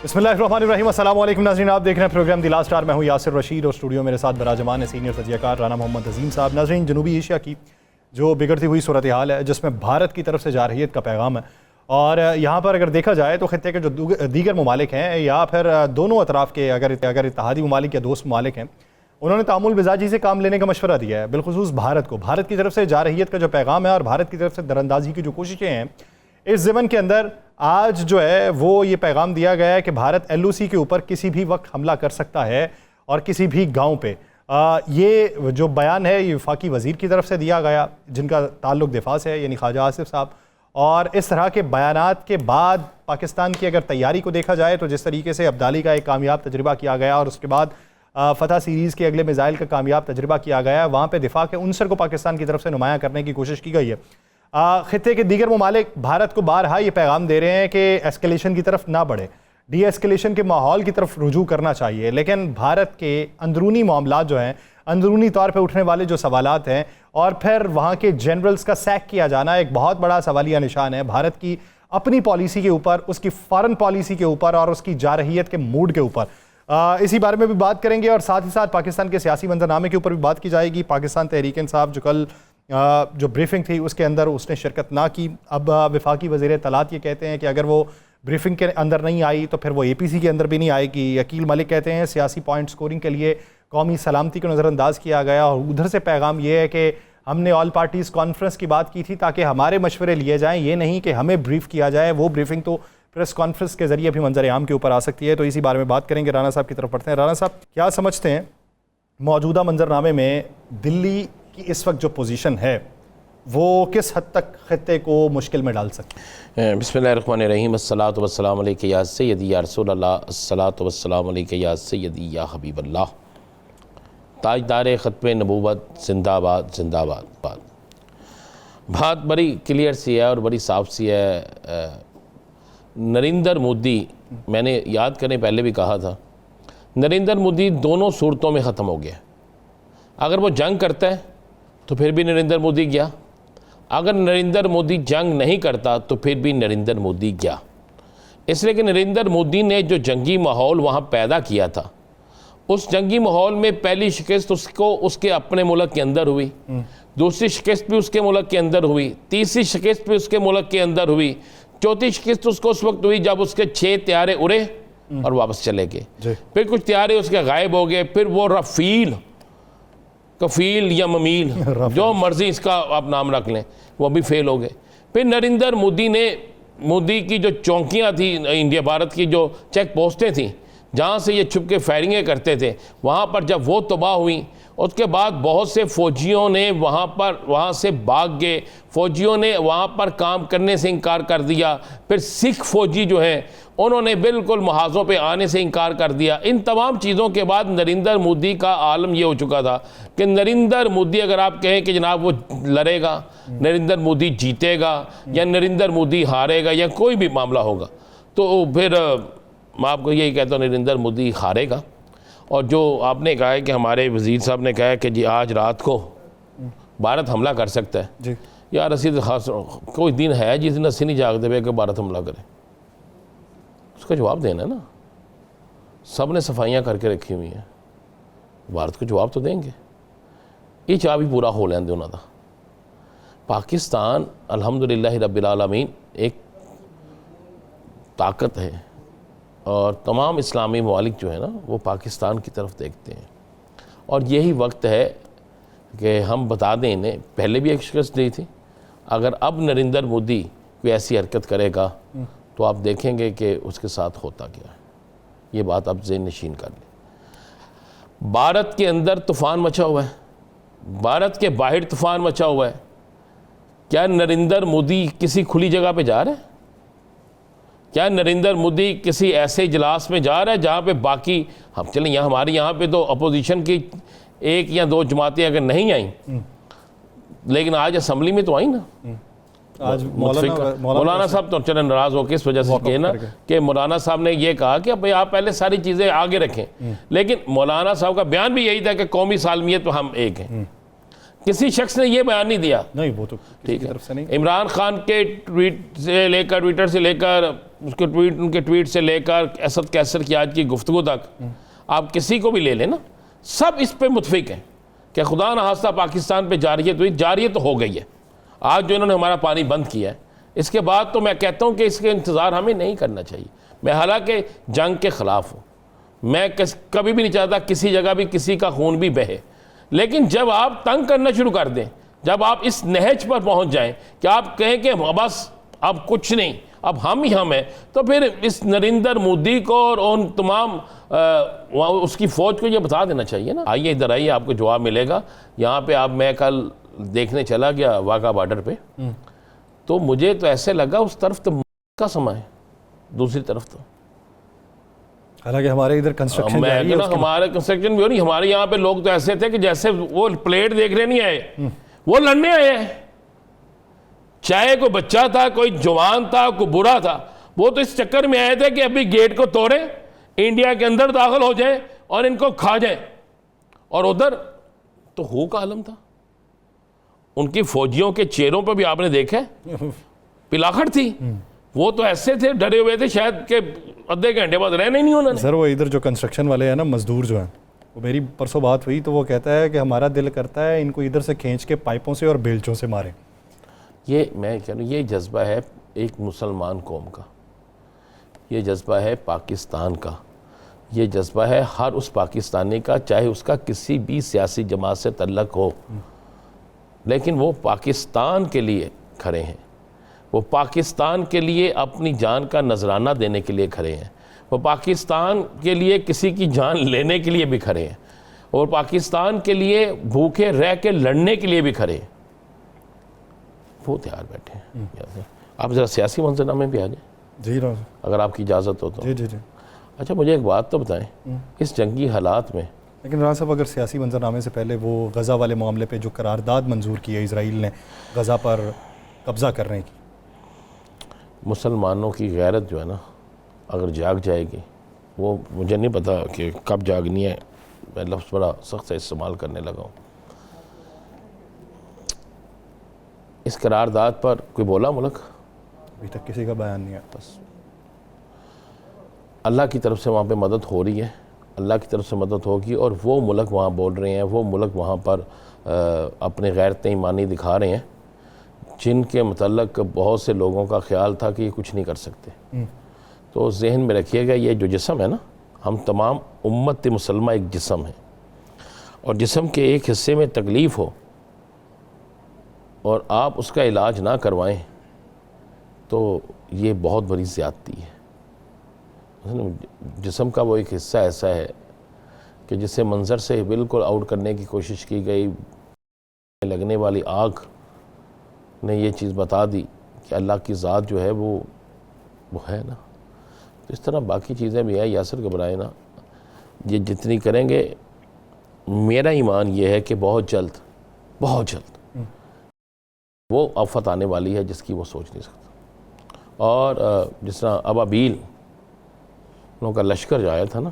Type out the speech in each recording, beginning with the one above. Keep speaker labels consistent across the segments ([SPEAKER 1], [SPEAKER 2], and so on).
[SPEAKER 1] बिस्मिल्लाहिर्रहमानिर्रहीम। अस्सलाम वालेकुम नाज़रीन, आप देख रहे हैं प्रोग्राम दी लास्ट आवर। मैं हूँ यासिर रशीद और स्टूडियो मेरे साथ बराजमान है सीनियर तजियाकार राना मोहम्मद अजीम साहब। नाज़रीन, जनूबी एशिया की जो बिगड़ती हुई सूरत हाल है जिसमें भारत की तरफ से जारहियत का पैगाम है, और यहाँ पर अगर देखा जाए तो ख़त्ते के जो दीगर ममालिक हैं या फिर दोनों अतराफ़ के अगर इत्तेहादी ममालिक या दोस्त ममालिक हैं, उन्होंने तामुल मिजाजी से काम लेने का मशवरा दिया है। बिलखुसूस भारत को, भारत की तरफ से जारहियत का जो पैगाम है और भारत की तरफ से दरअंदाजी की जो कोशिशें हैं, इस ज़मन के अंदर आज जो है वो ये पैगाम दिया गया है कि भारत LOC के ऊपर किसी भी वक्त हमला कर सकता है और किसी भी गांव पे। ये जो बयान है ये वफाकी वज़ीर की तरफ से दिया गया जिनका ताल्लुक दिफा से है, यानी ख्वाजा आसिफ साहब। और इस तरह के बयानात के बाद पाकिस्तान की अगर तैयारी को देखा जाए तो जिस तरीके से अब्दाली का एक कामयाब तजर्बा किया गया और उसके बाद फ़तह सीरीज़ के अगले मिज़ाइल का कामयाब तजर्बा किया गया है, वहाँ पर दिफा के उनसर को पाकिस्तान की तरफ से नुमाया करने की कोशिश की गई है। खित्ते के दीगर ममालिक भारत को बारहा ये पैगाम दे रहे हैं कि एस्केलेशन की तरफ ना बढ़े, डी एस्केलेशन के माहौल की तरफ रुजू करना चाहिए। लेकिन भारत के अंदरूनी मामलात जो हैं, अंदरूनी तौर पे उठने वाले जो सवालात हैं और फिर वहाँ के जनरल्स का सैक किया जाना एक बहुत बड़ा सवालिया निशान है भारत की अपनी पॉलिसी के ऊपर, उसकी फॉरेन पॉलिसी के ऊपर और उसकी जारहियत के मूड के ऊपर। इसी बारे में भी बात करेंगे और साथ ही साथ पाकिस्तान के सियासी मंजरनामे के ऊपर भी बात की जाएगी। पाकिस्तान तहरीक इंसाफ जो कल जो ब्रीफिंग थी उसके अंदर उसने शिरकत ना की। अब वफाकी वज़ीर इत्तलात ये कहते हैं कि अगर वो ब्रीफिंग के अंदर नहीं आई तो फिर वो APC के अंदर भी नहीं आएगी। अकील मलिक कहते हैं सियासी पॉइंट स्कोरिंग के लिए कौमी सलामती को नज़रअंदाज किया गया, और उधर से पैगाम ये है कि हमने ऑल पार्टीज़ कॉन्फ्रेंस की बात की थी ताकि हमारे मशवरे लिए जाएँ, ये नहीं कि हमें ब्रीफ किया जाए। वो ब्रीफिंग तो प्रेस कॉन्फ्रेंस के ज़रिए भी मंजर आम के ऊपर आ सकती है। तो इसी बारे में बात करेंगे। राना साहब की तरफ पढ़ते हैं। राना साहब, क्या समझते हैं मौजूदा मंजरनामे में दिल्ली की इस वक्त जो पोजीशन है वो किस हद तक खित्ते को मुश्किल में डाल सकते हैं?
[SPEAKER 2] बिस्मिल्लाहिर्रहमानिर्रहीम। अस्सलातु वस्सलामु अलैका या सय्यदी या रसूल अल्लाह, अस्सलातु वस्सलामु अलैका या सय्यदी या हबीब अल्लाह। ताजदार ख़त्मे नबूवत जिंदाबाद जिंदाबाद। बात बड़ी क्लियर सी है और बड़ी साफ सी है। नरेंद्र मोदी, मैंने याद करें पहले भी कहा था, नरेंद्र मोदी दोनों सूरतों में ख़त्म हो गया। अगर वो जंग करता है तो फिर भी नरेंद्र मोदी गया, अगर नरेंद्र मोदी जंग नहीं करता तो फिर भी नरेंद्र मोदी गया। इसलिए कि नरेंद्र मोदी ने जो जंगी माहौल वहाँ पैदा किया था, उस जंगी माहौल में पहली शिकस्त उसको उसके अपने मुल्क के अंदर हुई, दूसरी शिकस्त भी उसके मुल्क के अंदर हुई, तीसरी शिकस्त भी उसके मुल्क के अंदर हुई, चौथी शिकस्त उसको उस वक्त हुई जब उसके 6 त्यारे उड़े और वापस चले गए। फिर कुछ त्यारे उसके गायब हो गए। फिर वो कफील या ममील जो मर्जी इसका आप नाम रख लें, वो भी फेल हो गए। फिर नरेंद्र मोदी की जो चौकियां थी, इंडिया भारत की जो चेक पोस्टें थी जहाँ से ये छुप के फायरिंगें करते थे, वहाँ पर जब वो तबाह हुई, उसके बाद बहुत से फ़ौजियों ने वहाँ से भाग गए, फ़ौजियों ने वहाँ पर काम करने से इनकार कर दिया। फिर सिख फ़ौजी जो हैं उन्होंने बिल्कुल महाजों पे आने से इनकार कर दिया। इन तमाम चीज़ों के बाद नरेंद्र मोदी का आलम ये हो चुका था कि नरेंद्र मोदी, अगर आप कहें कि जनाब वो लड़ेगा, नरेंद्र मोदी जीतेगा या नरेंद्र मोदी हारेगा या कोई भी मामला होगा, तो फिर मैं आपको यही कहता हूँ नरेंद्र मोदी हारेगा। और जो आपने कहा है कि हमारे वज़ीर साहब ने कहा है कि जी आज रात को भारत हमला कर सकता है जी। यार असी तो खास कोई दिन है जिस दिन असी नहीं जागते हुए कि भारत हमला करे, उसका जवाब देना है ना। सब ने सफाइयाँ करके रखी हुई हैं, भारत को जवाब तो देंगे। ये चाह भी पूरा हो लेंदे उन्होंने। पाकिस्तान अल्हम्दुलिल्लाह रब्बिल आलमीन एक ताकत है और तमाम इस्लामी ममालिक जो है ना वो पाकिस्तान की तरफ देखते हैं। और यही वक्त है कि हम बता दें इन्हें, पहले भी एक शिकस्त दी थी, अगर अब नरेंद्र मोदी कोई ऐसी हरकत करेगा तो आप देखेंगे कि उसके साथ होता क्या है। ये बात आप ज़हन नशीन कर लें। भारत के अंदर तूफ़ान मचा हुआ है, भारत के बाहर तूफ़ान मचा हुआ है। क्या नरेंद्र मोदी किसी खुली जगह पे जा रहे हैं? क्या नरेंद्र मोदी किसी ऐसे इजलास में जा रहा है जहाँ पे बाकी हम चलें, यहाँ हमारे यहाँ पे तो अपोजिशन की 1 या 2 जमातें अगर नहीं आई, लेकिन आज असम्बली में तो आई ना। आज मौलाना साहब तो चले नाराज़ हो किस वजह से कहे ना कि मौलाना साहब ने ये कहा कि भाई आप पहले सारी चीज़ें आगे रखें, लेकिन मौलाना साहब का बयान भी यही था कि कौमी सालमियत तो हम एक हैं। किसी शख्स ने ये बयान नहीं दिया,
[SPEAKER 1] नहीं वो तो
[SPEAKER 2] ठीक है। इमरान खान के ट्विटर से लेकर उसके ट्वीट, उनके ट्वीट से लेकर असद कैसर की आज की गुफ्तगू तक, आप किसी को भी ले लें ना, सब इस पे मुतफिक हैं कि खुदा न खास्ता पाकिस्तान पे जारियत तो हो गई है। आज जो इन्होंने हमारा पानी बंद किया है, इसके बाद तो मैं कहता हूँ कि इसके इंतज़ार हमें नहीं करना चाहिए। मैं हालांकि जंग के ख़िलाफ़ हूँ, मैं कभी भी नहीं चाहता किसी जगह भी किसी का खून भी बहे, लेकिन जब आप तंग करना शुरू कर दें, जब आप इस नहज पर पहुँच जाएं कि आप कहें कि बस अब कुछ नहीं, अब हम ही हम हैं, तो फिर इस नरेंद्र मोदी को और उन तमाम उसकी फ़ौज को ये बता देना चाहिए ना। आइए इधर आइए, आपको जवाब मिलेगा। यहाँ पे आप, मैं कल देखने चला गया वाघा बॉर्डर पे, तो मुझे तो ऐसे लगा उस तरफ तो का समय है, दूसरी तरफ तो
[SPEAKER 1] हालांकि हमारे इधर कंस्ट्रक्शन जारी है,
[SPEAKER 2] हमारे कंस्ट्रक्शन भी हो नहीं। हमारे यहाँ पे लोग तो ऐसे थे कि जैसे वो प्लेट देखने नहीं आए, वो लड़ने आए हैं। चाहे कोई बच्चा था, कोई जवान था, कोई बुरा था, वो तो इस चक्कर में आए थे कि अभी गेट को तोड़े, इंडिया के अंदर दाखिल हो जाए और इनको खा जाए। और उधर तो हो का आलम था, उनकी फौजियों के चेहरों पर भी आपने देखा पिलाखट थी। वो तो ऐसे थे, डरे हुए थे शायद के आधे घंटे बाद रहने नहीं उन्होंने।
[SPEAKER 1] सर वो इधर जो कंस्ट्रक्शन वाले हैं ना, मजदूर जो हैं, वो मेरी परसों बात हुई तो वो कहता है कि हमारा दिल करता है इनको इधर से खींच के पाइपों से और बेलचों से मारें।
[SPEAKER 2] ये मैं कह रहा हूँ, ये जज्बा है एक मुसलमान कौम का, ये जज्बा है पाकिस्तान का, ये जज्बा है हर उस पाकिस्तानी का, चाहे उसका किसी भी सियासी जमात से तल्लक हो, लेकिन वो पाकिस्तान के लिए खड़े हैं। वो पाकिस्तान के लिए अपनी जान का नजराना देने के लिए खड़े हैं। वो पाकिस्तान के लिए किसी की जान लेने के लिए भी खड़े हैं, और पाकिस्तान के लिए भूखे रह के लड़ने के लिए भी खड़े हैं। वो तैयार बैठे हैं। आप ज़रा सियासी मंजरनामे भी आ जाए
[SPEAKER 1] जी,
[SPEAKER 2] अगर आपकी इजाज़त हो तो।
[SPEAKER 1] जी जी जी।
[SPEAKER 2] अच्छा, मुझे एक बात तो बताएं, इस जंगी हालात में,
[SPEAKER 1] लेकिन राना साहब अगर सियासी मंजरनामे से पहले वो गज़ा वाले मामले पे जो करारदाद मंजूर की है इसराइल ने गज़ा पर कब्ज़ा करने की,
[SPEAKER 2] मुसलमानों की गैरत जो है ना, अगर जाग जाएगी, वो मुझे नहीं पता कि कब जागनी है, मैं लफ्ज़ बड़ा सख्त से इस्तेमाल करने लगा हूँ। इस करारदाद पर कोई बोला मुल्क?
[SPEAKER 1] अभी तक किसी का बयान नहीं है।
[SPEAKER 2] बस अल्लाह की तरफ से वहाँ पे मदद हो रही है, अल्लाह की तरफ से मदद होगी, और वो मुल्क वहाँ बोल रहे हैं, वो मुल्क वहाँ पर अपने गैरत ईमानी दिखा रहे हैं, जिनके मतलब बहुत से लोगों का ख्याल था कि ये कुछ नहीं कर सकते। तो जहन में रखिएगा, ये जो जिस्म है ना, हम तमाम उम्मत मुसलमा एक जिस्म है, और जिस्म के एक हिस्से में तकलीफ़ हो और आप उसका इलाज ना करवाएं तो ये बहुत बड़ी ज़्यादती है। जिस्म का वो एक हिस्सा ऐसा है कि जिसे मंज़र से बिल्कुल आउट करने की कोशिश की गई, लगने वाली आग ने ये चीज़ बता दी कि अल्लाह की ज़ात जो है वो है ना। तो इस तरह बाकी चीज़ें भी हैं। यासर घबराए ना, ये जितनी करेंगे, मेरा ईमान ये है कि बहुत जल्द वो आफत आने वाली है जिसकी वो सोच नहीं सकता। और जिस तरह अबाबील लोगों का लश्कर जो आया था ना,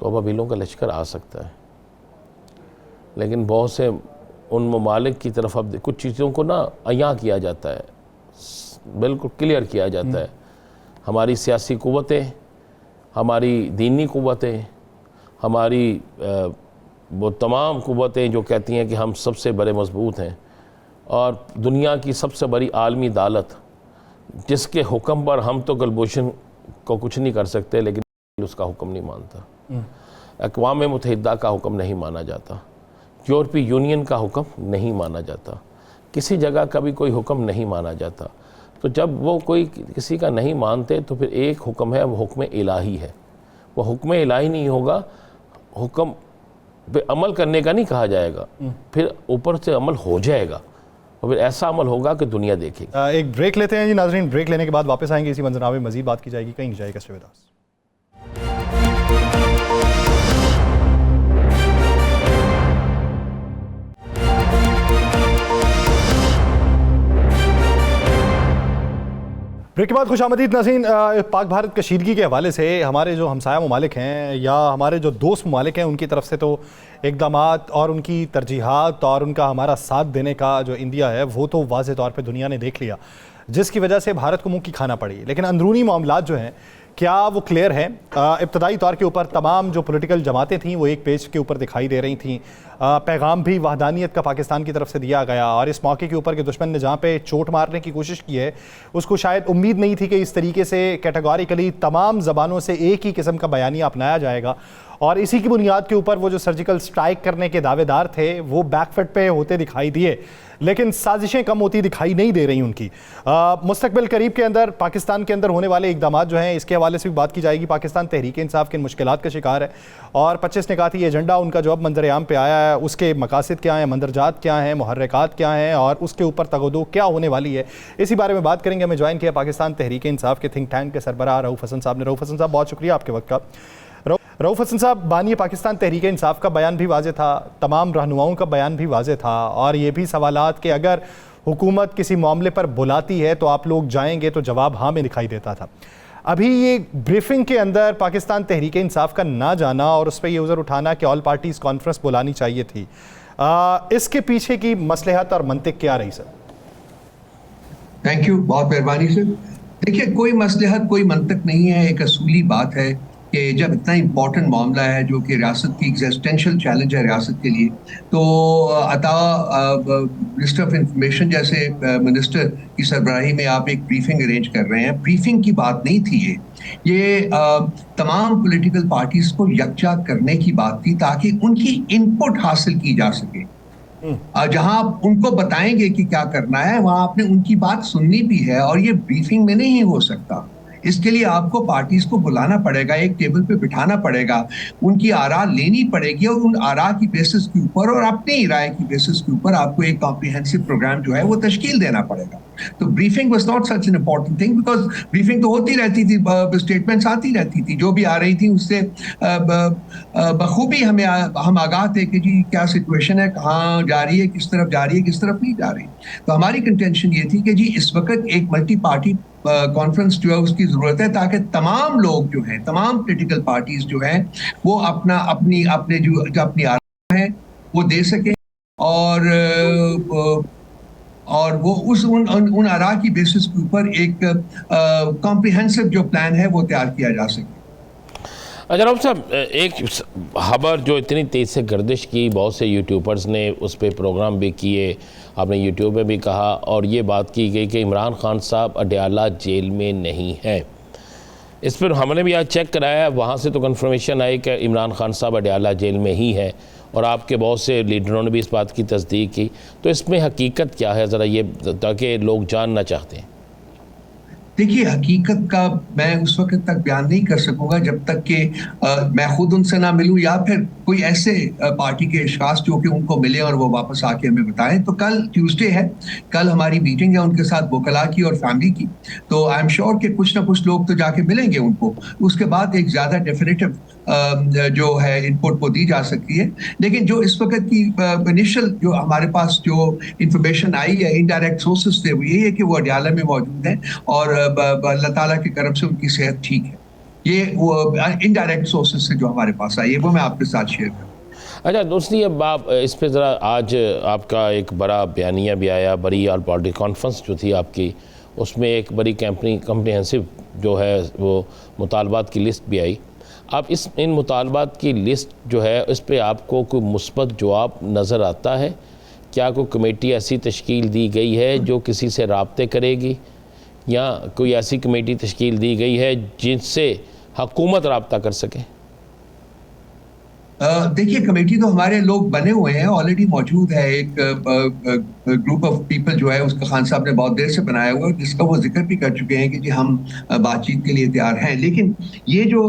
[SPEAKER 2] तो अबाबीलों का लश्कर आ सकता है, लेकिन बहुत से उन ममालिक की तरफ अब कुछ चीज़ों को ना अयां किया जाता है, बिल्कुल क्लियर किया जाता है। हमारी सियासी क़ुव्वतें, हमारी दीनी क़ुव्वतें, हमारी वो तमाम क़ुव्वतें जो कहती हैं कि हम सबसे बड़े मजबूत हैं, और दुनिया की सबसे बड़ी आलमी अदालत जिसके हुक्म पर हम तो कुलभूषण को कुछ नहीं कर सकते, लेकिन उसका हुक्म नहीं मानता, अक़वाम मुत्तहिदा का हुक्म नहीं माना जाता, यूरोपीय यूनियन का हुक्म नहीं माना जाता, किसी जगह का भी कोई हुक्म नहीं माना जाता। तो जब वो कोई किसी का नहीं मानते तो फिर एक हुक्म है, वो हुक्म इलाही है। वो हुक्म इलाही नहीं होगा, हुक्म पे अमल करने का नहीं कहा जाएगा, फिर ऊपर से अमल हो जाएगा, और फिर ऐसा अमल होगा कि दुनिया देखेगी। एक
[SPEAKER 1] ब्रेक लेते हैं जी नाज़रीन, ब्रेक लेने के बाद वापस आएंगे। इसी मंजरनामे में मज़ीद बात की जाएगी, कहीं नहीं जाएगा। Stay with us. ब्रेक के बाद खुशामदीद नाज़रीन। पाक भारत कशीदगी के हवाले से हमारे जो हमसाया ममालिक हैं या हमारे जो दोस्त ममालिक हैं, उनकी तरफ से तो इक़दामात और उनकी तरजीहात और उनका हमारा साथ देने का जो इंडिया है वो तो वाज़े तौर पे दुनिया ने देख लिया, जिसकी वजह से भारत को मुंह की खाना पड़ी। लेकिन अंदरूनी मामलात जो हैं क्या वो क्लियर हैं? इब्तदाई तौर के ऊपर तमाम जो पॉलिटिकल जमातें थीं वो एक पेज के ऊपर दिखाई दे रही थीं। पैगाम भी वहदानियत का पाकिस्तान की तरफ से दिया गया और इस मौके के ऊपर के दुश्मन ने जहाँ पे चोट मारने की कोशिश की है उसको शायद उम्मीद नहीं थी कि इस तरीके से कैटेगोरिकली तमाम ज़बानों से एक ही किस्म का बयानिया अपनाया जाएगा। और इसी की बुनियाद के ऊपर वो जो सर्जिकल स्ट्राइक करने के दावेदार थे वो बैकफुट पे होते दिखाई दिए, लेकिन साजिशें कम होती दिखाई नहीं दे रही उनकी। मुस्तकबिल करीब के अंदर पाकिस्तान के अंदर होने वाले इक़दामात जो हैं इसके हवाले से भी बात की जाएगी। पाकिस्तान तहरीक इंसाफ किन मुश्किलात का शिकार है और 25 निकाती एजेंडा उनका जो अब मंजर-ए-आम पे आया है उसके मकासद क्या हैं, मंदरजात क्या हैं, मुहर्रिकात क्या हैं और उसके ऊपर तगदो क्या होने वाली है, इसी बारे में बात करेंगे। हमें ज्वाइन किया पाकिस्तान तहरीक इंसाफ के थिंक टैंक के सरबराह रऊफ़ हसन साहब ने। रऊफ़ हसन साहब, बहुत शुक्रिया आपके वक्त का। रऊफ़ हसन साहब, बानी पाकिस्तान तहरीक इंसाफ का बयान भी वाज़े था, तमाम रहनुमाओं का बयान भी वाज़े था और ये भी सवालात कि अगर हुकूमत किसी मामले पर बुलाती है तो आप लोग जाएंगे, तो जवाब हाँ में दिखाई देता था। अभी ये ब्रीफिंग के अंदर पाकिस्तान तहरीक इंसाफ का ना जाना और उस पर ये उज़र उठाना कि ऑल पार्टीज़ कॉन्फ्रेंस बुलानी चाहिए थी, इसके पीछे की मसलहत और मंतिक क्या रही सर?
[SPEAKER 3] थैंक यू, बहुत मेहरबानी सर। देखिए, कोई मसलहत कोई मंतक नहीं है। एक असूली बात है कि जब इतना इम्पोर्टेंट मामला है जो कि रियासत की एग्जिस्टेंशियल चैलेंज है रियासत के लिए, तो अता मिनिस्टर ऑफ इंफॉर्मेशन जैसे मिनिस्टर की सरबराही में आप एक ब्रीफिंग अरेंज कर रहे हैं। ब्रीफिंग की बात नहीं थी ये तमाम पॉलिटिकल पार्टीज को यकजा करने की बात थी ताकि उनकी इनपुट हासिल की जा सके। जहां आप उनको बताएंगे कि क्या करना है वहां आपने उनकी बात सुननी भी है और ये ब्रीफिंग में नहीं हो सकता। इसके लिए आपको पार्टीज को बुलाना पड़ेगा, एक टेबल पे बिठाना पड़ेगा, उनकी आरा लेनी पड़ेगी और उन आरा की बेसिस के ऊपर और अपनी राय की बेसिस के ऊपर आपको एक कॉम्प्रिहेंसिव प्रोग्राम जो है वो तश्कील देना पड़ेगा। तो briefing was not such an important thing, because briefing तो होती रहती थी, स्टेटमेंट्स आती रहती थी, जो भी आ रही थी उससे बखूबी हम आगाह थे कि जी क्या सिचुएशन है, कहाँ जा रही है, किस तरफ जा रही है, किस तरफ नहीं जा रही। तो हमारी कंटेंशन ये थी कि जी इस वक्त एक मल्टी पार्टी कॉन्फ्रेंस जो है उसकी जरूरत है ताकि तमाम लोग जो हैं, तमाम पॉलिटिकल पार्टीज जो हैं वो अपनी अपनी आराम है वो दे सकें और वो उन आरा की बेसिस के ऊपर एक कॉम्प्रिहेंसिव जो प्लान है वो तैयार किया जा सके।
[SPEAKER 2] अच्छा रऊफ़ साहब, एक खबर जो इतनी तेज़ से गर्दिश की, बहुत से यूट्यूबर्स ने उस पर प्रोग्राम भी किए, आपने यूट्यूब में भी कहा और ये बात की गई कि इमरान खान साहब अडयाला जेल में नहीं हैं। इस पर हमने भी आज चेक कराया, वहाँ से तो कंफर्मेशन आई कि इमरान खान साहब अडयाला जेल में ही है और आपके बहुत से लीडरों ने भी इस बात की तस्दीक की। तो इसमें हकीकत क्या है, ज़रा ये ताकि लोग जानना चाहते हैं।
[SPEAKER 3] देखिए, हकीकत का मैं उस वक्त तक बयान नहीं कर सकूंगा जब तक कि मैं खुद उनसे ना मिलूं या फिर कोई ऐसे पार्टी के अशखास जो कि उनको मिले और वो वापस आके हमें बताएं। तो कल ट्यूसडे है, कल हमारी मीटिंग है उनके साथ, वकला की और फैमिली की। तो आई एम श्योर कि कुछ ना कुछ लोग तो जाके मिलेंगे उनको, उसके बाद एक ज़्यादा डेफिनेटिव जो है इनपुट वो दी जा सकती है। लेकिन जो इस वक्त की इनिशियल जो हमारे पास जो इंफॉर्मेशन आई है इनडायरेक्ट सोर्सेज से, वो यही है कि वो अडयाला में मौजूद हैं और अल्लाह ताला की करम से उनकी सेहत ठीक है। ये वो इनडायरेक्ट सोर्सेज से जो हमारे पास आई है वो मैं आपके साथ शेयर करूँ।
[SPEAKER 2] अच्छा दूसरी, अब आप इस पे ज़रा, आज आपका एक बड़ा बयानिया भी आया, बड़ी ऑल पार्टी कॉन्फ्रेंस जो थी आपकी, उसमें एक बड़ी कम्प्रिहेंसिव जो है वो मुतालबात की लिस्ट भी आई। आप इन मुतालबात की लिस्ट जो है इस पर आपको कोई मुस्बत जवाब नज़र आता है? क्या कोई कमेटी ऐसी तश्कील दी गई है जो किसी से राब्ते करेगी या कोई ऐसी कमेटी तश्कील दी गई है जिनसे हुकूमत राब्ता कर सके?
[SPEAKER 3] देखिए, कमेटी तो हमारे लोग बने हुए हैं, ऑलरेडी मौजूद है एक ग्रुप ऑफ पीपल जो है उसका खान साहब ने बहुत देर से बनाया हुआ है, जिसका वो जिक्र भी कर चुके हैं कि जी हम बातचीत के लिए तैयार हैं। लेकिन ये जो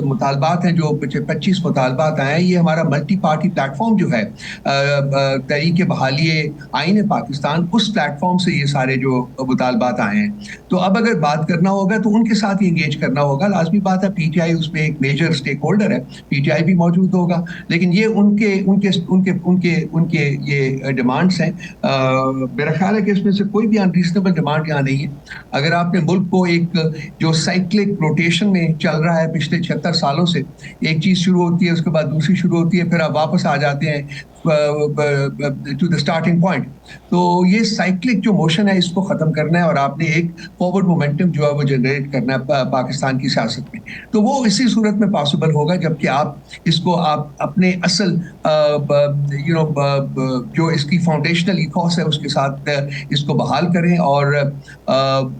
[SPEAKER 3] मुतालबात हैं, जो 25 मुतालबात आए हैं, ये हमारा मल्टी पार्टी प्लेटफॉर्म जो है तहरीक बहाली आईन पाकिस्तान, उस प्लेटफॉर्म से ये सारे जो मुतालबात आए हैं। तो अब अगर बात करना होगा तो उनके साथ ही इंगेज करना होगा, लाजमी बात है। PTI उसमें एक मेजर स्टेक होल्डर है, PTI भी मौजूद होगा, लेकिन ये उनके उनके उनके उनके उनके ये डिमांड्स हैं। मेरा ख्याल है कि इसमें से कोई भी अनरीजनेबल डिमांड यहाँ नहीं है। अगर आपने मुल्क को एक जो साइक्लिक रोटेशन में चल रहा है पिछले 76 सालों से, एक चीज शुरू होती है, उसके बाद दूसरी शुरू होती है, फिर आप वापस आ जाते हैं टू द स्टार्टिंग पॉइंट। तो ये साइक्लिक जो मोशन है इसको खत्म करना है और आपने एक फॉरवर्ड मोमेंटम जो है वो जनरेट करना है पाकिस्तान की सियासत में। तो वो इसी सूरत में पॉसिबल होगा जबकि आप इसको आप अपने असल जो इसकी फाउंडेशनल इथॉस है उसके साथ इसको बहाल करें और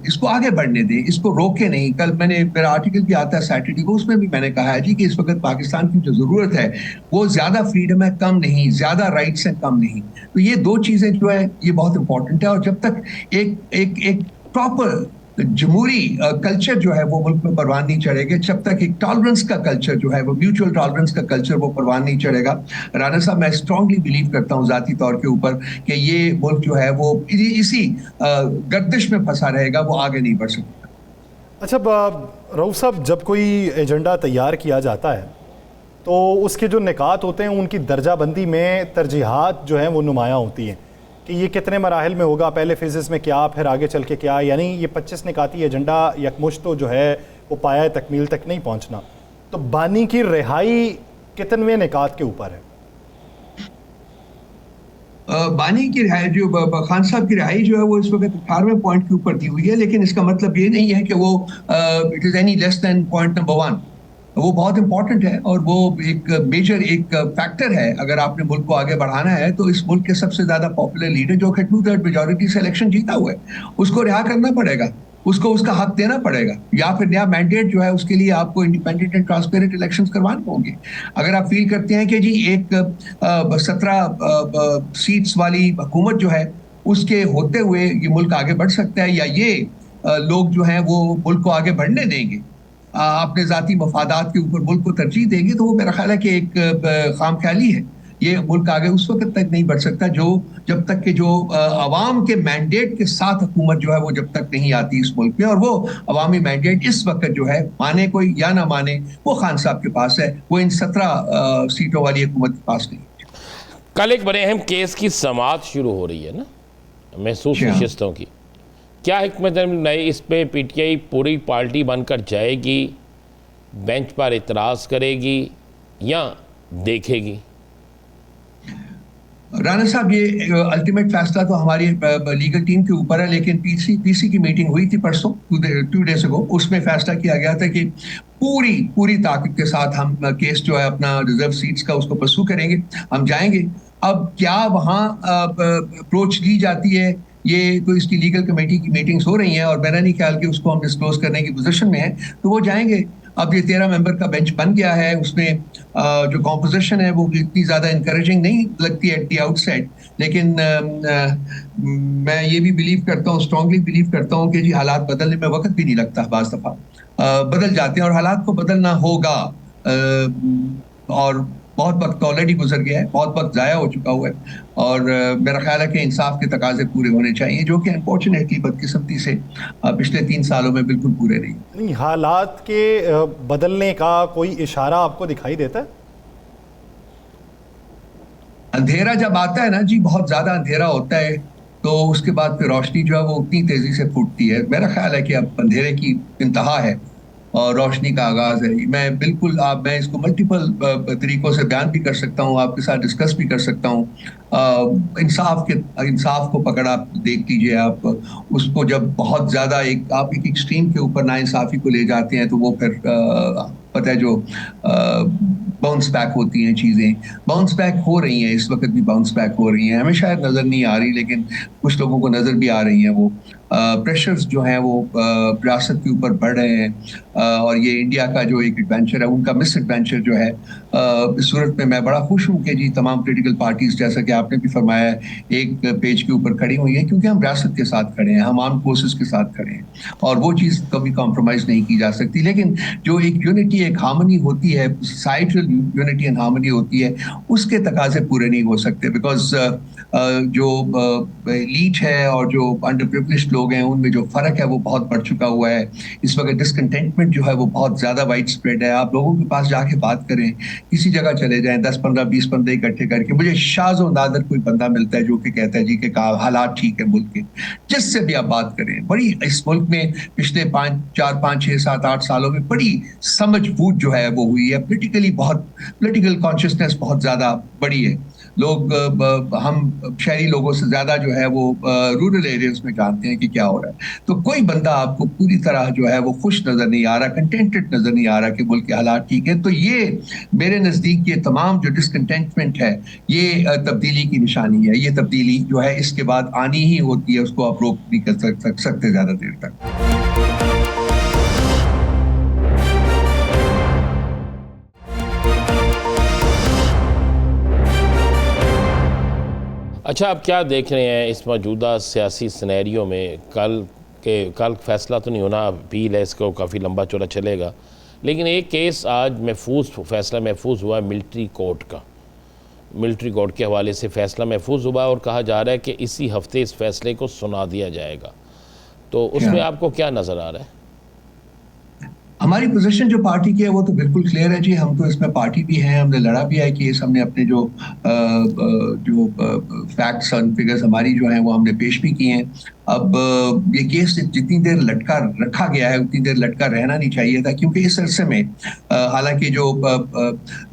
[SPEAKER 3] इसको आगे बढ़ने दें, इसको रोके नहीं। कल मेरा आर्टिकल भी आता है सैटरडे को, उसमें भी मैंने कहा है जी कि इस वक्त पाकिस्तान की जो जरूरत है वो ज्यादा फ्रीडम है, कम नहीं, ज्यादा राइट्स हैं, कम नहीं। तो ये दो चीजें जो है ये बहुत इंपॉर्टेंट है। और जब तक एक प्रॉपर जमहूरी कल्चर जो है वो मुल्क में परवान नहीं चढ़ेगा, जब तक एक टॉलरेंस का कल्चर जो है वो म्यूचुअल टॉलरेंस का कल्चर वो परवान नहीं चढ़ेगा। राना साहब, मैं स्ट्रांगली बिलीव करता हूँ जाती तौर के ऊपर कि ये मुल्क जो है वो इसी गर्दिश में फंसा रहेगा, वो आगे नहीं बढ़ सकता।
[SPEAKER 1] अच्छा रऊफ साहब, जब कोई एजेंडा तैयार किया जाता है तो उसके जो निकात होते हैं उनकी दर्जाबंदी में तरजीहात जो हैं वो नुमायाँ होती हैं कि ये कितने मराहल में होगा, पहले फेजेस में क्या, फिर आगे चल के क्या। यानी ये 25 निकाती एजेंडा यकमुश्त तो जो है वो पाया तकमील तक नहीं पहुंचना। तो बानी की रिहाई कितनवें निकात के ऊपर है?
[SPEAKER 3] बानी की रिहाई जो खान साहब की रिहाई जो है वो इस वक्त 18वें पॉइंट के ऊपर दी हुई है, लेकिन इसका मतलब ये नहीं है कि वो it is any less than point number 1। वो बहुत इंपॉर्टेंट है और वो एक मेजर एक फैक्टर है। अगर आपने मुल्क को आगे बढ़ाना है तो इस मुल्क के सबसे ज्यादा पॉपुलर लीडर जो कि 2/3 मेजोरिटी से इलेक्शन जीता हुआ है उसको रिहा करना पड़ेगा, उसको उसका हक देना पड़ेगा, या फिर नया मैंडेट जो है उसके लिए आपको इंडिपेंडेंट एंड ट्रांसपेरेंट इलेक्शंस करवाने होंगे। अगर आप फील करते हैं कि जी एक 17 सीट्स वाली हुकूमत जो है उसके होते हुए ये मुल्क आगे बढ़ सकता है, या ये लोग जो हैं वो मुल्क को आगे बढ़ने देंगे, अपने जाती मफादात के ऊपर मुल्क को तरजीह देंगे, तो वो मेरा ख्याल है कि एक खामख्याली है। ये मुल्क आगे उस वक्त तक नहीं बढ़ सकता जब तक कि जो अवाम के मैंडेट के साथ हुकूमत जो है वो जब तक नहीं आती इस मुल्क में। और वो अवामी मैंडेट इस वक्त जो है, माने कोई या ना माने, वो खान साहब के पास है, वो इन 17 सीटों वाली हुकूमत के पास नहीं।
[SPEAKER 2] कल एक बड़े अहम केस की समाअत शुरू हो रही है ना, महसूस नशिस्तों की, क्या हिकमत नई इस पे पीटीआई पूरी पार्टी बनकर जाएगी, बेंच पर इतराज़ करेगी या देखेगी?
[SPEAKER 3] राना साहब, ये अल्टीमेट फैसला तो हमारी लीगल टीम के ऊपर है, लेकिन पीसी की मीटिंग हुई थी परसों, 2 डेज अगो। उसमें फैसला किया गया था कि पूरी ताकत के साथ हम केस जो है अपना रिजर्व सीट्स का उसको परसू करेंगे, हम जाएंगे। अब क्या वहाँ अप्रोच ली जाती है, ये तो इसकी लीगल कमेटी की मीटिंग्स हो रही हैं और मेरा नहीं ख्याल कि उसको हम डिस्क्लोज करने की पोजीशन में है, तो वो जाएंगे। अब ये 13 मेंबर का बेंच बन गया है, उसमें जो कॉम्पोजिशन है वो इतनी ज़्यादा इंकरेजिंग नहीं लगती एट दी आउटसेट, लेकिन मैं ये भी बिलीव करता हूँ, स्ट्रांगली बिलीव करता हूँ कि जी हालात बदलने में वक्त भी नहीं लगता, बाज़ दफ़ा बदल जाते हैं और हालात को बदलना होगा। और बहुत वक्त ऑलरेडी गुजर गया है, बहुत वक्त ज़ाया हो चुका हुआ है और मेरा ख्याल है कि इंसाफ के तकाजे पूरे होने चाहिए, जो कि अनफॉर्चुनेटली बदकिस्मती से पिछले 3 सालों में बिल्कुल पूरे नहीं।
[SPEAKER 1] हालात के बदलने का कोई इशारा आपको दिखाई देता है?
[SPEAKER 3] अंधेरा जब आता है ना जी, बहुत ज़्यादा अंधेरा होता है, तो उसके बाद फिर रोशनी जो है वो उतनी तेज़ी से फूटती है। मेरा ख्याल है कि अब अंधेरे की इंतहा है और रोशनी का आगाज है। मैं इसको मल्टीपल तरीकों से बयान भी कर सकता हूँ, आपके साथ डिस्कस भी कर सकता हूँ। इंसाफ को पकड़ा देख लीजिए आप, उसको जब बहुत ज़्यादा आप एक एक्सट्रीम के ऊपर नाइंसाफ़ी को ले जाते हैं तो वो फिर पता है जो बाउंस बैक होती हैं चीज़ें, बाउंस बैक हो रही हैं, इस वक्त भी बाउंस बैक हो रही हैं। हमें शायद नज़र नहीं आ रही, लेकिन कुछ लोगों को नज़र भी आ रही हैं। वो प्रेशर्स जो हैं वो रियासत के ऊपर बढ़ रहे हैं और ये इंडिया का जो एक एडवेंचर है उनका मिस एडवेंचर जो है, इस सूरत में मैं बड़ा खुश हूँ कि जी तमाम पॉलिटिकल पार्टीज, जैसा कि आपने भी फरमाया, एक पेज के ऊपर खड़ी हुई हैं, क्योंकि हम रियासत के साथ खड़े हैं, हम आर्म फोर्सेस के साथ खड़े हैं और वो चीज़ कभी कॉम्प्रोमाइज़ नहीं की जा सकती। लेकिन जो एक यूनिटी, एक हार्मनी होती है, सोसाइटल यूनिटी एंड हार्मनी होती है, उसके तकाजे पूरे नहीं हो सकते, बिकॉज जो लीड है और जो अंडर प्रिविलेज्ड लोग लोग हैं उनमें जो फर्क है वो बहुत बढ़ चुका हुआ है। इस वक्त डिसकंटेंटमेंट जो है वो बहुत ज्यादा वाइड स्प्रेड है। आप लोगों के पास जाके बात करें, किसी जगह चले जाएं, 10-15 20 बंदे इकट्ठे करके, मुझे शाज़ और नादर कोई बंदा मिलता है जो कि कहता है जी कि हालात ठीक है मुल्क के। जिससे भी आप बात करें, बड़ी इस मुल्क में पिछले 5, 4, 5, 6, 7, 8 सालों में बड़ी समझ बूझ जो है वो हुई है। बहुत पॉलिटिकल कॉन्शियसनेस बहुत ज्यादा बड़ी है। लोग हम शहरी लोगों से ज्यादा जो है वो रूरल एरियाज में जानते हैं कि क्या हो रहा है। तो कोई बंदा आपको पूरी तरह जो है वो खुश नजर नहीं आ रहा, कंटेंटेड नजर नहीं आ रहा कि मुल्क के हालात ठीक है। तो ये मेरे नजदीक ये तमाम जो डिसकंटेंटमेंट है ये तब्दीली की निशानी है। ये तब्दीली जो है इसके बाद आनी ही होती है, उसको आप रोक नहीं कर सकते ज्यादा देर तक।
[SPEAKER 2] अच्छा, आप क्या देख रहे हैं इस मौजूदा सियासी सिनेरियो में? कल फैसला तो नहीं होना, अपील है, इसको काफ़ी लंबा चौड़ा चलेगा, लेकिन एक केस आज फैसला महफूज हुआ मिलिट्री कोर्ट का। मिलिट्री कोर्ट के हवाले से फ़ैसला महफूज हुआ और कहा जा रहा है कि इसी हफ्ते इस फैसले को सुना दिया जाएगा। तो उसमें आपको क्या नज़र आ रहा है?
[SPEAKER 3] हमारी पोजीशन जो पार्टी की है वो तो बिल्कुल क्लियर है जी। हम तो इसमें पार्टी भी हैं, हमने लड़ा भी है कि हमने अपने जो फैक्ट्स और फिगर्स हमारी जो हैं वो हमने पेश भी किए हैं। अब ये केस जितनी देर लटका रखा गया है उतनी देर लटका रहना नहीं चाहिए था, क्योंकि इस अरसे में हालांकि जो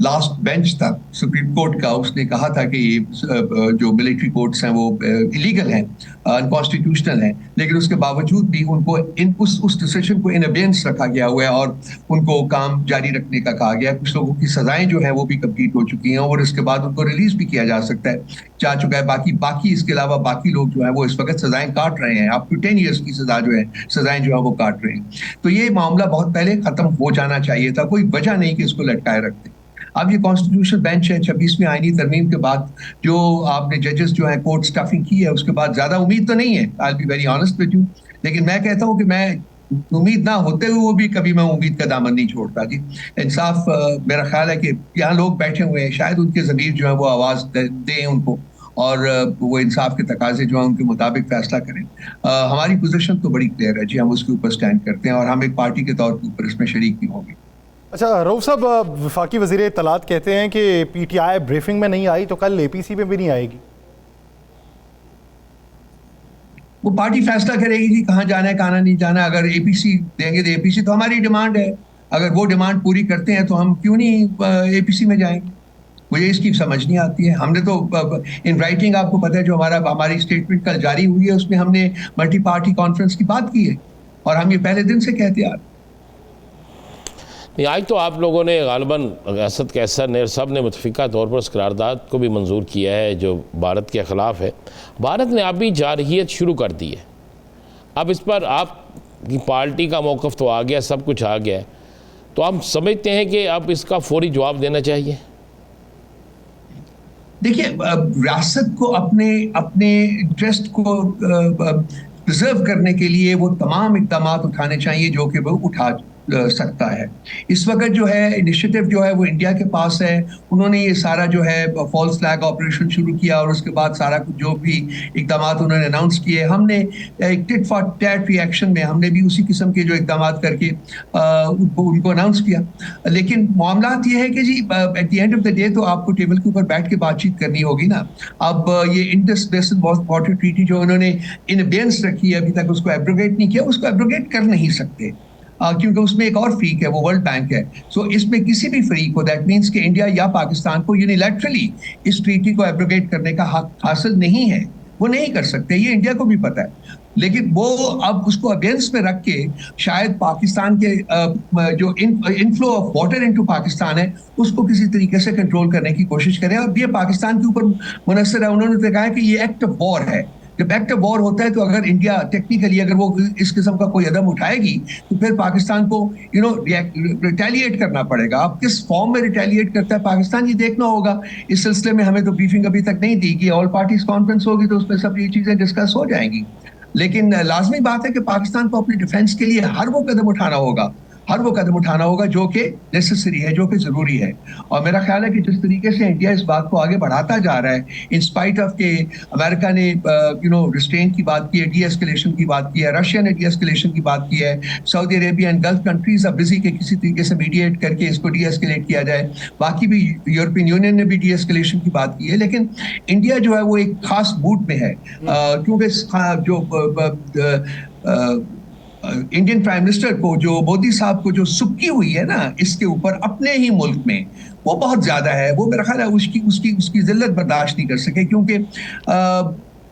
[SPEAKER 3] लास्ट बेंच था सुप्रीम कोर्ट का, उसने कहा था कि जो मिलिट्री कोर्ट्स हैं वो इलीगल हैं, अनकॉन्स्टिट्यूशनल हैं, लेकिन उसके बावजूद भी उनको उस डिसीजन को इन अबेंस रखा गया हुआ है और उनको काम जारी रखने का कहा गया। कुछ लोगों की सजाएं जो है वो भी कंप्लीट हो चुकी हैं और इसके बाद उनको रिलीज भी किया जा सकता है, जा चुका है। बाकी इसके अलावा बाकी लोग जो है वो इस वक्त सजाएं काट रहे हैं, अप टू 10 ईयर्स की सजाएं जो है वो काट रहे हैं। तो ये मामला बहुत पहले खत्म हो जाना चाहिए था, कोई वजह नहीं कि इसको लटकाए रखते। अब ये कॉन्स्टिट्यूशनल बेंच है, 26वीं आईनी तरमीम के बाद जो आपने जजेस जो है कोर्ट स्टफिंग की है, उसके बाद ज्यादा उम्मीद तो नहीं है। I be very honest with you, लेकिन मैं कहता हूं कि मैं उम्मीद ना होते हुए भी कभी मैं उम्मीद का दामन नहीं छोड़ता जी। इंसाफ मेरा ख्याल है कि यहाँ लोग बैठे हुए हैं, शायद उनके ज़मीर जो है वो आवाज दें उनको और वो इंसाफ के तकाजे जो है उनके मुताबिक फैसला करें। हमारी पोजीशन तो बड़ी क्लियर है जी, हम उसके ऊपर स्टैंड करते हैं और हम एक पार्टी के तौर पर ऊपर इसमें शरीक भी होंगे।
[SPEAKER 1] अच्छा रऊफ साहब, वफाकी वज़ीर इत्तलात कहते हैं कि पीटीआई ब्रीफिंग में नहीं आई तो कल एपीसी में भी नहीं आएगी।
[SPEAKER 3] वो पार्टी फैसला करेगी जी कहाँ जाना है कहाँ नहीं जाना। अगर एपीसी देंगे तो एपीसी तो हमारी डिमांड है, अगर वो डिमांड पूरी करते हैं तो हम क्यों नहीं एपीसी में जाएंगे। मुझे इसकी समझ नहीं आती है। हमने तो इन राइटिंग, आपको पता है जो हमारी स्टेटमेंट कल जारी हुई है उसमें हमने मल्टी पार्टी कॉन्फ्रेंस की बात की है और हम ये पहले दिन से कहते आ रहे हैं।
[SPEAKER 2] आज तो आप लोगों ने गालिबन असद कैसर ने सब ने मुतफ़िका तौर पर उस करारदाद को भी मंजूर किया है जो भारत के ख़िलाफ़ है। भारत ने अभी जारहियत शुरू कर दी है। अब इस पर आपकी पार्टी का मौक़िफ़ तो आ गया, सब कुछ आ गया है, तो आप समझते हैं कि अब इसका फौरी जवाब देना चाहिए?
[SPEAKER 3] देखिए, रियासत को अपने इंटरेस्ट को प्रिजर्व करने के लिए वो तमाम इक़दाम उठाने चाहिए जो कि वो उठा सकता है। इस वक्त जो है इनिशिएटिव जो है वो इंडिया के पास है। उन्होंने ये सारा जो है फॉल्स फ्लैग ऑपरेशन शुरू किया और उसके बाद सारा कुछ जो भी इकदाम उन्होंने अनाउंस किए, हमने एक टिट फॉर टैट रिएक्शन में हमने भी उसी किस्म के जो इकदाम करके उनको अनाउंस किया। लेकिन मामला ये है कि जी at the end of the day तो आपको टेबल के ऊपर बैठ के बातचीत करनी होगी ना। अब ये इंडस बेसिन वाटर ट्रीटी जो उन्होंने इन अबेंस रखी है, अभी तक उसको एब्रोगेट नहीं किया, उसको एब्रोगेट कर नहीं सकते क्योंकि उसमें एक और फरीक है, वो वर्ल्ड बैंक है। सो इसमें किसी भी फरीक को, दैट मीन्स कि इंडिया या पाकिस्तान को यूनिलैटरली इस ट्रीटी को एब्रोगेट करने का हक हासिल नहीं है, वो नहीं कर सकते, ये इंडिया को भी पता है। लेकिन वो अब उसको अगेंस्ट में रख के शायद पाकिस्तान के जो inflow of water into Pakistan है उसको किसी तरीके से कंट्रोल करने की कोशिश करें और ये पाकिस्तान के ऊपर मुनस्सर है। उन्होंने तो कहा है कि ये एक्ट ऑफ वॉर है। जब एक्ट ऑफ वॉर होता है तो अगर इंडिया टेक्निकली अगर वो इस किस्म का कोई कदम उठाएगी तो फिर पाकिस्तान को रिटेलिएट करना पड़ेगा। अब किस फॉर्म में रिटेलिएट करता है पाकिस्तान, ये देखना होगा। इस सिलसिले में हमें तो ब्रीफिंग अभी तक नहीं दी कि ऑल पार्टीज कॉन्फ्रेंस होगी तो उसमें सब ये चीजें डिस्कस हो जाएंगी। लेकिन लाजमी बात है कि पाकिस्तान को अपने डिफेंस के लिए हर वो कदम उठाना होगा, हर वो कदम उठाना होगा जो कि नेसेसरी है, जो कि ज़रूरी है। और मेरा ख्याल है कि जिस तरीके से इंडिया इस बात को आगे बढ़ाता जा रहा है, इन स्पाइट ऑफ के अमेरिका ने रिस्ट्रेंट की बात की है, डी एस्केलेशन की बात की है, रशिया ने डी एस्केलेशन की बात की है, Saudi Arabia and Gulf countries are busy के किसी तरीके से मीडिएट करके इसको डी एस्केलेट किया जाए। बाकी भी यूरोपियन यूनियन ने भी डी एस्केलेशन की बात की है, लेकिन इंडिया जो है वो एक खास मूड में है, क्योंकि जो इंडियन प्राइम मिनिस्टर को, जो मोदी साहब को जो सुक्की हुई है ना इसके ऊपर अपने ही मुल्क में, वो बहुत ज्यादा है। वो मेरा ख्याल है उसकी जिल्लत बर्दाश्त नहीं कर सके, क्योंकि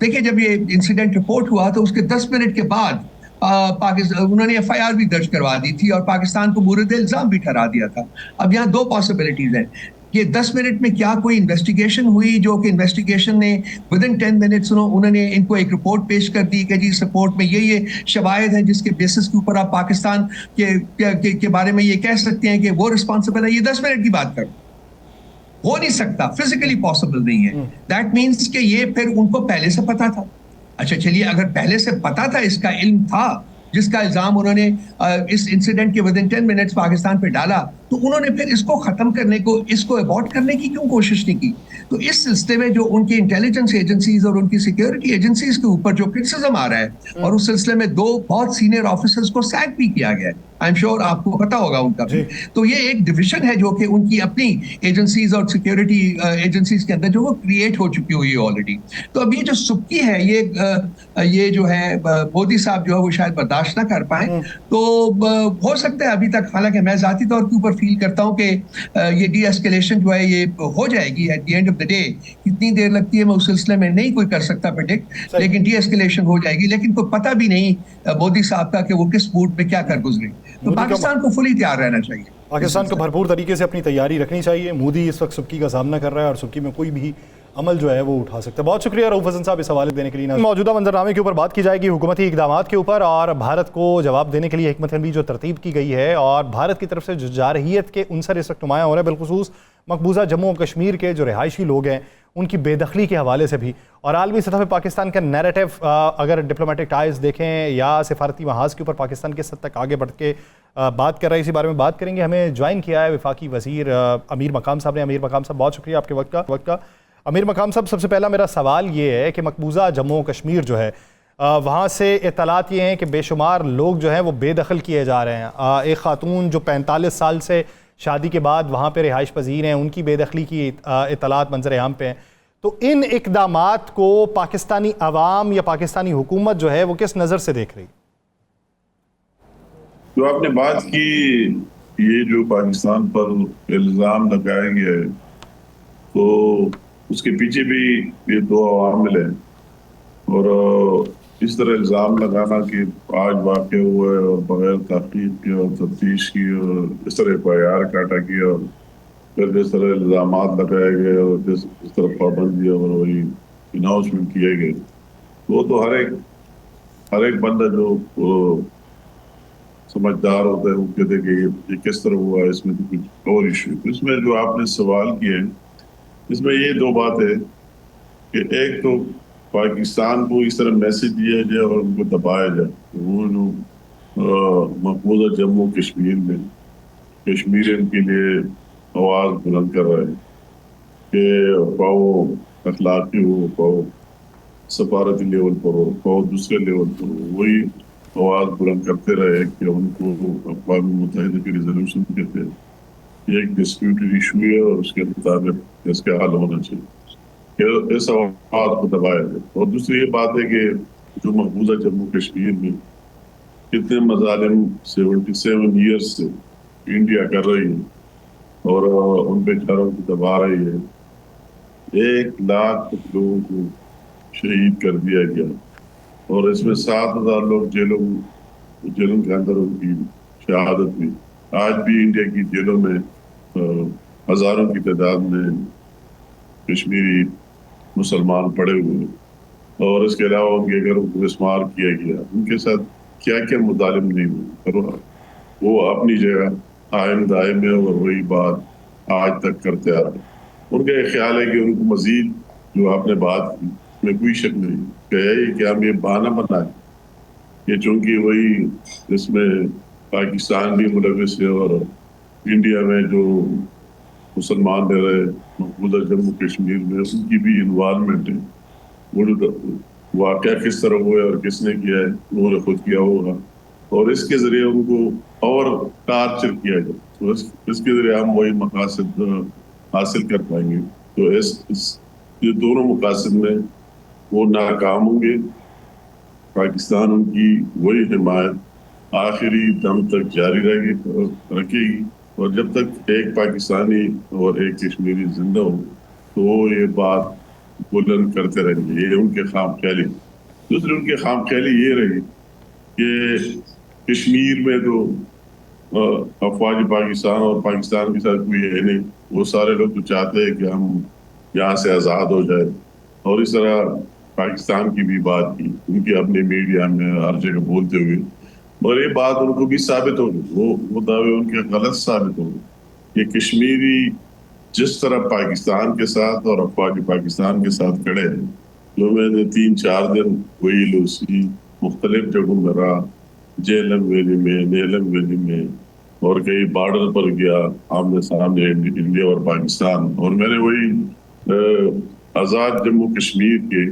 [SPEAKER 3] देखिए जब ये इंसिडेंट रिपोर्ट हुआ तो उसके 10 मिनट के बाद पाकिस्तान उन्होंने एफआईआर भी दर्ज करवा दी थी और पाकिस्तान को मुर्द इल्जाम भी ठहरा दिया था। अब यहाँ दो पॉसिबिलिटीज हैं कि 10 मिनट में क्या कोई इन्वेस्टिगेशन हुई, जो कि इन्वेस्टिगेशन ने विद इन 10 मिनट्स उन्होंने इनको एक रिपोर्ट पेश कर दी कि जी इस रिपोर्ट में ये शवायद हैं जिसके बेसिस के ऊपर आप पाकिस्तान के बारे में ये कह सकते हैं कि वो रिस्पॉन्सिबल है। ये 10 मिनट की बात कर हो नहीं सकता, फिजिकली पॉसिबल नहीं है। दैट मीन्स कि ये फिर उनको पहले से पता था। अच्छा चलिए, अगर पहले से पता था, इसका इल्म था, जिसका इल्जाम उन्होंने इस इंसिडेंट के विद इन 10 मिनट्स पाकिस्तान पे डाला, तो उन्होंने फिर इसको खत्म करने को, इसको अबॉर्ट करने की क्यों कोशिश नहीं की? तो इस सिलसिले में जो उनकी इंटेलिजेंस एजेंसीज और उनकी सिक्योरिटी एजेंसीज के ऊपर जो क्रिटिसिज्म आ रहा है, और उस सिलसिले में 2 बहुत सीनियर ऑफिसर्स को सैक भी किया गया है, आई एम श्योर आपको पता होगा उनका भी। तो ये एक डिविजन है जो कि उनकी अपनी एजेंसीज और सिक्योरिटी एजेंसीज के अंदर जो वो क्रिएट हो चुकी हुई है ऑलरेडी। तो अब ये जो सुक्की है, ये जो है मोदी साहब जो है वो शायद बर्दाश्त ना कर पाए। तो हो सकता है अभी तक, हालांकि मैं जाती तौर के ऊपर फील करता हूँ कि ये डी एस्केलेशन जो है ये हो जाएगी eight the end of the day. कितनी देर लगती है मैं उस सिलसिले में नहीं कोई कर सकता प्रेडिक्ट, लेकिन डी एस्केलेशन हो जाएगी। लेकिन कोई पता भी नहीं मोदी साहब का कि वो किस मूड में क्या कर गुजरे। तो पाकिस्तान को फुली तैयार रहना चाहिए,
[SPEAKER 1] पाकिस्तान को भरपूर तरीके से अपनी तैयारी रखनी चाहिए। मोदी इस वक्त सुक्की का सामना कर रहा है और सुक्की में कोई भी अमल जो है वो उठा सकता है। बहुत शुक्रिया रऊफ हसन साहब इस हवाले देने के लिए। मौजूदा मंजरनामे के ऊपर बात की जाएगी, हुकूमती इकदाम के ऊपर, और भारत को जवाब देने के लिए हिकमत अमली जो तरतीब की गई है और भारत की तरफ से जो जारहियत के उनसर इस वक्त नुमायाँ हो रहे हैं, बिलखुसूस मकबूजा जम्मू और कश्मीर के जो रिहायशी लोग हैं उनकी बेदखली के हवाले से भी, और आलमी सतह पर पाकिस्तान का नैरेटिव, अगर डिप्लोमेटिक टाइज देखें या सिफारती महाज के ऊपर पाकिस्तान किस हद तक आगे बढ़ के बात कर रहा है, इसी बारे में बात करेंगे। हमें ज्वाइन किया है वफाकी वज़ीर अमीर मकाम साहब ने। अमीर मकाम साहब, बहुत शुक्रिया आपके वक्त का। अमीर मकाम साहब, सबसे पहला मेरा सवाल ये है कि मकबूजा जम्मू कश्मीर जो है वहाँ से इत्तलात ये हैं कि बेशुमार लोग जो हैं वो बेदखल किए जा रहे हैं। एक खातून जो 45 साल से शादी के बाद वहाँ पे रिहाइश पजीर हैं, उनकी बेदखली की इत्तलात मंजर आम पे हैं। तो इन इकदामात को पाकिस्तानी अवाम या पाकिस्तानी हुकूमत जो है वो किस नज़र से देख रही?
[SPEAKER 4] जो आपने बात की, ये जो पाकिस्तान पर इल्ज़ाम लगाया गया है, तो उसके पीछे भी ये 2 अवामिल हैं। और इस तरह इल्ज़ाम लगाना कि आज वाक़या हुआ है और बगैर तहक़ीक़ की और तफ्तीश की और इस तरह एफआईआर काटा किया और फिर जिस तरह इल्ज़ामात लगाए गए और जिस तरह पाबंदी और वही अनाउंसमेंट किए गए, वो तो हर एक बंदा जो समझदार होता है वो कहते कि ये किस तरह हुआ है, इसमें तो कुछ और इशू। इसमें जो आपने सवाल किए हैं, इसमें ये 2 बात है कि एक तो पाकिस्तान को इस तरह मैसेज दिया जाए और उनको दबाया जाए। वो जो मकबूजा जम्मू कश्मीर में कश्मीरियन के लिए आवाज़ बुलंद कर रहा है कि पाओ अखलाकी हो, पाओ सफारती लेवल पर हो, पाओ दूसरे लेवल पर हो, वही आवाज़ बुलंद करते रहे कि उनको अक़वाम मुत्तहिदा की रिजोल्यूशन कहते हैं, ये एक डिस्प्यूटेड इशू है और उसके मुताबिक इसका हल होना चाहिए, इस आवाज़ को दबाया जाए। और दूसरी ये बात है कि जो मकबूजा जम्मू कश्मीर में कितने मजालिम 77 ईयर्स से इंडिया कर रही है और उन बेचारों को दबा रही है। 1 लाख लोगों को शहीद कर दिया गया और इसमें 7,000 लोग जेलों के अंदर उनकी शहादत हुई। आज भी इंडिया की जेलों में हजारों की तादाद में कश्मीरी मुसलमान पड़े हुए हैं और इसके अलावा उनके घर गिरफ्तार किया गया। उनके साथ क्या क्या मुजालिम नहीं हुए, वो अपनी जगह कायम दायम है और वही बात आज तक करते आ रहे हैं। उनका ये ख्याल है कि उनको मजीद, जो आपने बात की, में कोई शक नहीं कि हम ये बहाना बनाए, ये चूंकि वही इसमें पाकिस्तान भी मुलविस है और इंडिया में जो मुसलमान रह रहे मकबूजा जम्मू कश्मीर में उनकी भी इन्वॉल्वमेंट है। वो जो वाक़या किस तरह हुआ है और किसने किया है उन्होंने खुद किया होगा और इसके ज़रिए उनको और टार्चर किया जाए तो इसके ज़रिए हम वही मकासद हासिल कर पाएंगे। तो ये दोनों मकासद में वो नाकाम होंगे। पाकिस्तान उनकी वही हिमायत आखिरी दम तक जारी रखेगी और जब तक एक पाकिस्तानी और एक कश्मीरी जिंदा हो तो वो ये बात बुलंद करते रहेंगे। ये उनके खाम ख्याली। दूसरी उनके खाम ख्याली ये रही कि कश्मीर में तो अफवाज पाकिस्तान और पाकिस्तान के साथ कोई है नहीं। वो सारे लोग तो चाहते हैं कि हम यहाँ से आज़ाद हो जाए और इस तरह पाकिस्तान की भी बात की उनके अपने मीडिया में हर जगह बोलते हुए, मगर ये बात उनको भी साबित हो गई। वो दावे उनके गलत साबित हो गए। ये कश्मीरी जिस तरह पाकिस्तान के साथ और अफवाज पाकिस्तान के साथ खड़े हैं, जो मैंने 3-4 दिन वही लूसी मुख्तलिफ जगहों में रहा, जेलम वैली में, नेलम वैली में और कई बॉर्डर पर गया आमने सामने इंडिया और पाकिस्तान, और मैंने वही आज़ाद जम्मू कश्मीर के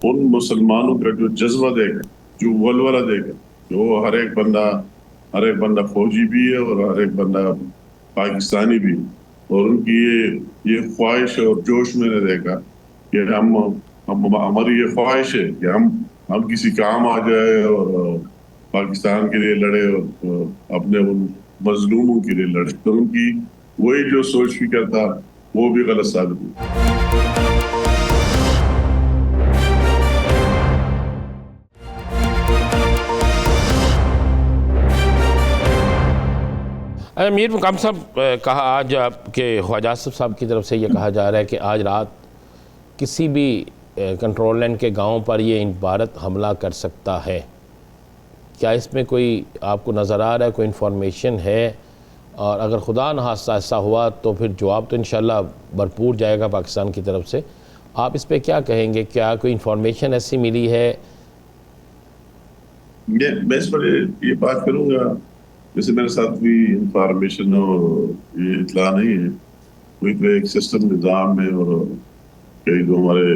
[SPEAKER 4] उन मुसलमानों का जो जज्बा देखा, जो वलवला देखा, जो हर एक बंदा फौजी भी है और हर एक बंदा पाकिस्तानी भी, और उनकी ये ख्वाहिश और जोश मैंने देखा कि हमारी ये ख्वाहिश है कि हम किसी काम आ जाए और पाकिस्तान के लिए लड़े और अपने उन मजलूमों के लिए लड़े। तो उनकी वही जो सोच फिक्र था वो भी गलत साबित हुई।
[SPEAKER 2] मीर मुकाम साहब कहा आज आपके ख्वाजा आसिफ साहब की तरफ से ये कहा जा रहा है कि आज रात किसी भी कंट्रोल लाइन के गांव पर ये भारत हमला कर सकता है। क्या इसमें कोई आपको नज़र आ रहा है, कोई इन्फॉर्मेशन है? और अगर खुदा न खास्ता ऐसा हुआ तो फिर जवाब तो इंशाल्लाह भरपूर जाएगा पाकिस्तान की तरफ से। आप इस पर क्या कहेंगे? क्या कोई इन्फॉर्मेशन ऐसी मिली है?
[SPEAKER 4] मैं इस पर ये बात करूँगा, जैसे मेरे साथ भी इंफॉर्मेशन और ये इतला नहीं है, कोई तो एक सिस्टम निज़ाम है और कई जो हमारे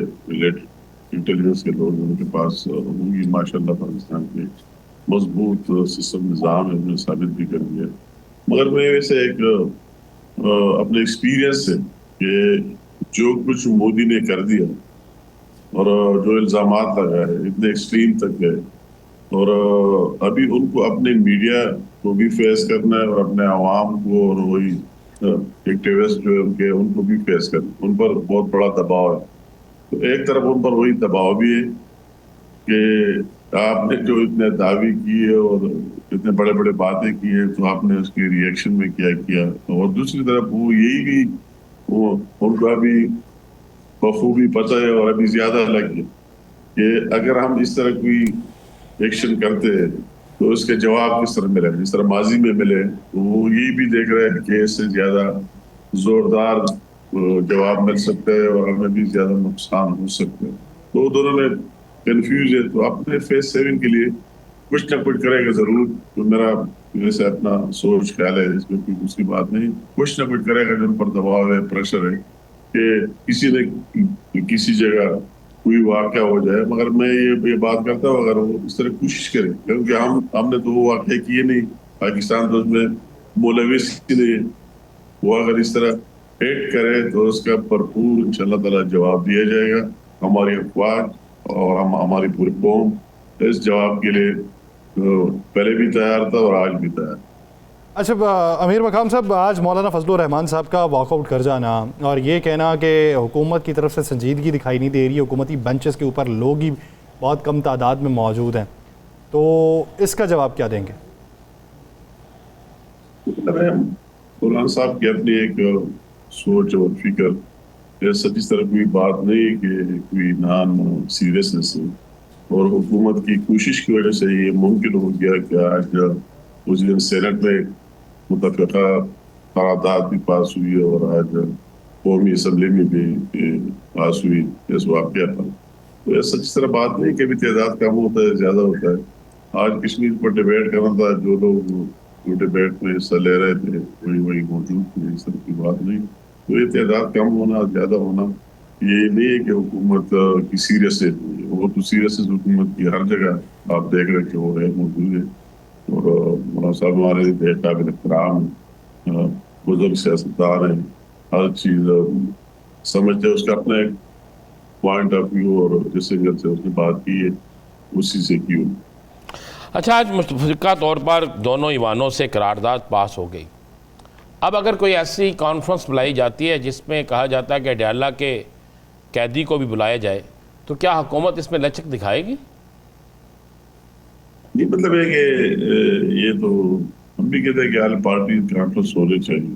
[SPEAKER 4] इंटेलिजेंस के लोग उनके पास होंगी माशाल्लाह पाकिस्तान के मजबूत सिस्टम निज़ाम है, उन्होंने साबित भी कर दिया। मगर मैं वैसे एक अपने एक्सपीरियंस से कि जो कुछ मोदी ने कर दिया और जो इल्ज़ामात लगा है इतने एक्सट्रीम तक गए, और अभी उनको अपने मीडिया को भी फेस करना है और अपने आवाम को और वही एक्टिविस्ट जो है उनको भी फेस करना, उन पर बहुत बड़ा दबाव है। तो एक तरफ उन पर वही दबाव भी है कि आपने जो इतने दावे किए और इतने बड़े बड़े बातें की है तो आपने उसके रिएक्शन में क्या किया, और दूसरी तरफ वो यही भी उनको अभी बखूबी पता है और अभी ज्यादा लग गया कि अगर हम इस तरह कोई एक्शन करते हैं तो उसके जवाब किस तरह मिले, जिस तरह माजी में मिले। तो वो यही भी देख रहे हैं कि इससे ज्यादा जोरदार जवाब मिल सकता है और हमें भी ज्यादा नुकसान हो सकते हैं। तो दोनों में कंफ्यूज है। तो अपने फेस सेविंग के लिए कुछ ना कुछ करेगा जरूर। तो मेरा जैसे अपना सोच ख्याल है, इसमें कोई दूसरी बात नहीं, कुछ ना कुछ करेगा जिन पर दबाव है, प्रेशर है कि किसी ने किसी जगह कोई वाक़या हो जाए। मगर मैं ये बात करता हूँ अगर वो इस तरह कोशिश करे, क्योंकि हमने तो वो वाक़या किए नहीं, पाकिस्तान तो उसमें मुलविस ही नहीं है। वो अगर इस तरह हेट करे तो उसका भरपूर इंशाल्लाह ताला जवाब दिया जाएगा। हमारी अफवाज और हमारी पूरी कौम इस जवाब के लिए पहले भी तैयार था और आज भी तैयार।
[SPEAKER 1] अच्छा अमीर मकाम साहब, आज मौलाना फजलुर रहमान साहब का वॉकआउट कर जाना और ये कहना कि हुकूमत की तरफ से संजीदगी दिखाई नहीं दे रही, हुकूमती बेंचेस के ऊपर लोग ही बहुत कम तादाद में मौजूद हैं, तो इसका जवाब क्या देंगे?
[SPEAKER 4] मौलाना साहब की अपनी एक सोच और फिक्र, सच इस तरह कोई बात नहीं कि कोई नाम सीरियसनेस है, और हुकूमत की कोशिश की वजह से ये मुमकिन हो गया कि आज उस दिन सेनेट में मुतफ़िक़ा करारदाद भी पास हुई और आज कौमी असम्बली में भी पास हुई इस वाक़या पर। तो यह सच तरह बात नहीं कि अभी तादाद कम होता है ज़्यादा होता है। आज कश्मीर पर डिबेट करना था, जो लोग जो डिबेट में हिस्सा ले रहे थे वही मौजूद थे, इस तरह की बात नहीं। तो ये तादाद कम होना ज़्यादा होना ये नहीं है कि हुकूमत की सीरियस है, वो तो सीरियस हुकूमत की हर जगह आप देख रहे कि वो है, मौजूद है। और मौलाना साहब हमारे काबिल एहतराम बुजुर्ग सियासतदान हैं, हर चीज़ समझते हैं, उसका अपना एक पॉइंट ऑफ व्यू और जिस एंगल से उसने बात की है उसी से की हो।
[SPEAKER 2] अच्छा, आज मुतफ़िका तौर पर दोनों ईवानों से करारदाद पास हो गई। अब अगर कोई ऐसी कॉन्फ्रेंस बुलाई जाती है जिसमें कहा जाता है कि अडयाला के कैदी को भी बुलाया जाए, तो क्या हुकूमत इसमें लचक दिखाएगी?
[SPEAKER 4] नहीं, मतलब है कि ये तो हम भी कहते हैं कि आल पार्टी कॉन्फ्रेंस होने चाहिए,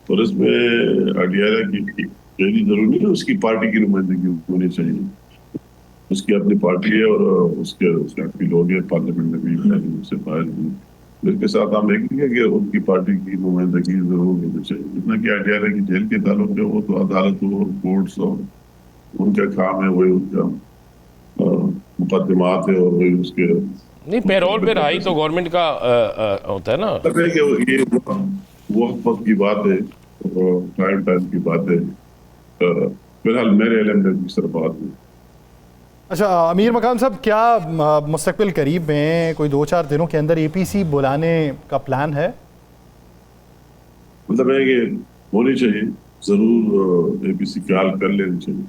[SPEAKER 4] और इसमें अडयाला की कहनी जरूरी नहीं है, उसकी पार्टी की नुमाइंदगी होनी चाहिए। उसकी अपनी पार्टी है और उसके काफी लोग हैं पार्लियामेंट में भी, उससे बाहर भी। इसके साथ हम एक नहीं है कि उनकी पार्टी की नुमाइंदगी जरूर होनी चाहिए। जितना कि अडयाला की जेल के ताल्लुक है वो तो अदालत और कोर्ट्स और उनका काम है, वही उनका मुकदमात है और वही उसके
[SPEAKER 2] नहीं, पेरोल पे रहाई तो गवर्नमेंट का होता है ना।
[SPEAKER 4] तब है कि ये वक्त की बात है और टाइम की बात है। फिलहाल मेरे इल्म में इस तरह बात नहीं।
[SPEAKER 1] अच्छा अमीर मकाम साहब, क्या मुस्तकबिल करीब में कोई 2-4 दिनों के अंदर APC बुलाने का प्लान है?
[SPEAKER 4] मतलब है कि होनी चाहिए, जरूर APC ख्याल कर लेनी चाहिए।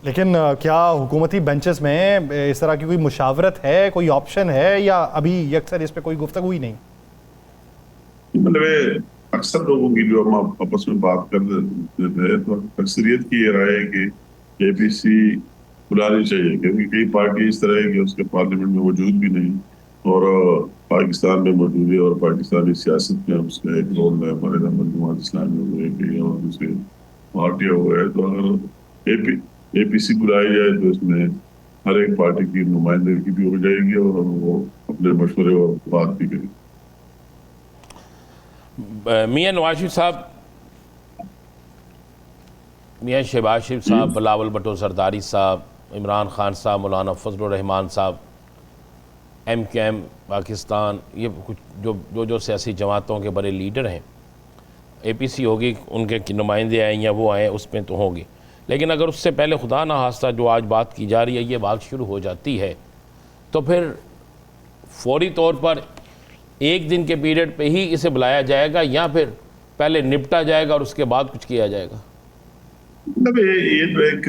[SPEAKER 1] लेकिन क्या हुकूमती बेंचेस में इस तरह की कोई मुशावरत है, कोई ऑप्शन है, या अभी अक्सर इस पर कोई गुफ्तगू ही नहीं?
[SPEAKER 4] मतलब अक्सर लोगों की जो हम आपस में बात कर देते हैं तो अक्सरियत की ये राय है कि APC बुलानी चाहिए, क्योंकि कई पार्टी इस तरह है कि उसके पार्लियामेंट में वजूद भी नहीं और पाकिस्तान में मौजूद है और पाकिस्तानी सियासत में उसका एक रोल है। हमारे जमात इस्लामी हो गए और दूसरे पार्टियाँ हो गए, तो अगर APC बुलाई जाए तो इसमें हर एक पार्टी की नुमाइंदगी भी हो जाएगी और वो अपने मशवरे और बात भी करेंगे।
[SPEAKER 2] मियाँ नवाज शरीफ साहब, मियाँ शहबाज शरीफ साहब, बिलावल भुट्टो जरदारी साहब, इमरान खान साहब, मौलाना फजलुर रहमान साहब, MKM पाकिस्तान, ये कुछ जो सियासी जमातों के बड़े लीडर हैं। APC होगी, उनके नुमाइंदे आए या वो आए, उसमें तो होंगे। लेकिन अगर उससे पहले खुदा ना खास्ता जो आज बात की जा रही है, ये बात शुरू हो जाती है, तो फिर फौरी तौर पर एक दिन के पीरियड पे ही इसे बुलाया जाएगा या फिर पहले निपटा जाएगा और उसके बाद कुछ किया जाएगा?
[SPEAKER 4] मतलब ये तो एक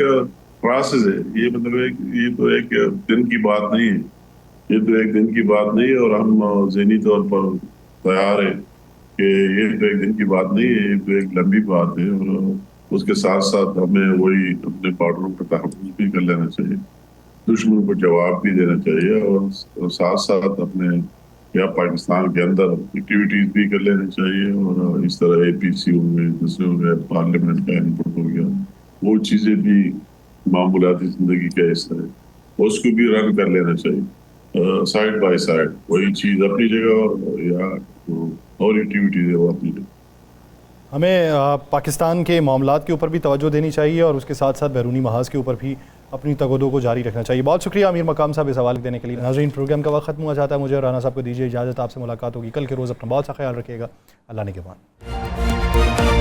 [SPEAKER 4] प्रोसेस है, ये मतलब ये तो एक दिन की बात नहीं है, ये तो एक दिन की बात नहीं है और हम ज़हनी तौर पर तैयार है कि ये तो एक दिन की बात नहीं है, ये तो एक लंबी बात है। और उसके साथ साथ हमें वही अपने पार्टनरों का तहफ़्फ़ुज़ भी कर लेना चाहिए, दुश्मन को जवाब भी देना चाहिए और साथ साथ अपने या पाकिस्तान के अंदर एक्टिविटीज़ भी कर लेनी चाहिए। और इस तरह APC हो गए, दूसरे हो गए, पार्लियामेंट का इनपुट हो गया, वो चीज़ें भी मामूलाती ज़िंदगी का हिस्सा है, उसको भी रन कर लेना चाहिए साइड बाय साइड, वही चीज़ अपनी जगह और या और एक्टिविटीज़ है वो अपनी जगह।
[SPEAKER 1] हमें पाकिस्तान के मामलात के ऊपर भी तवज्जो देनी चाहिए और उसके साथ साथ बैरूनी महाज के ऊपर भी अपनी तगदो को जारी रखना चाहिए। बहुत शुक्रिया अमीर मकाम साहब इस सवाल देने के लिए। नाज़रीन, प्रोग्राम का वक्त खत्म हुआ चाहता है, मुझे और राना साहब को दीजिए इजाज़त। आपसे मुलाकात होगी कल के रोज़, अपना बहुत सा ख्याल रखिएगा। अल्लाह ने के बाद।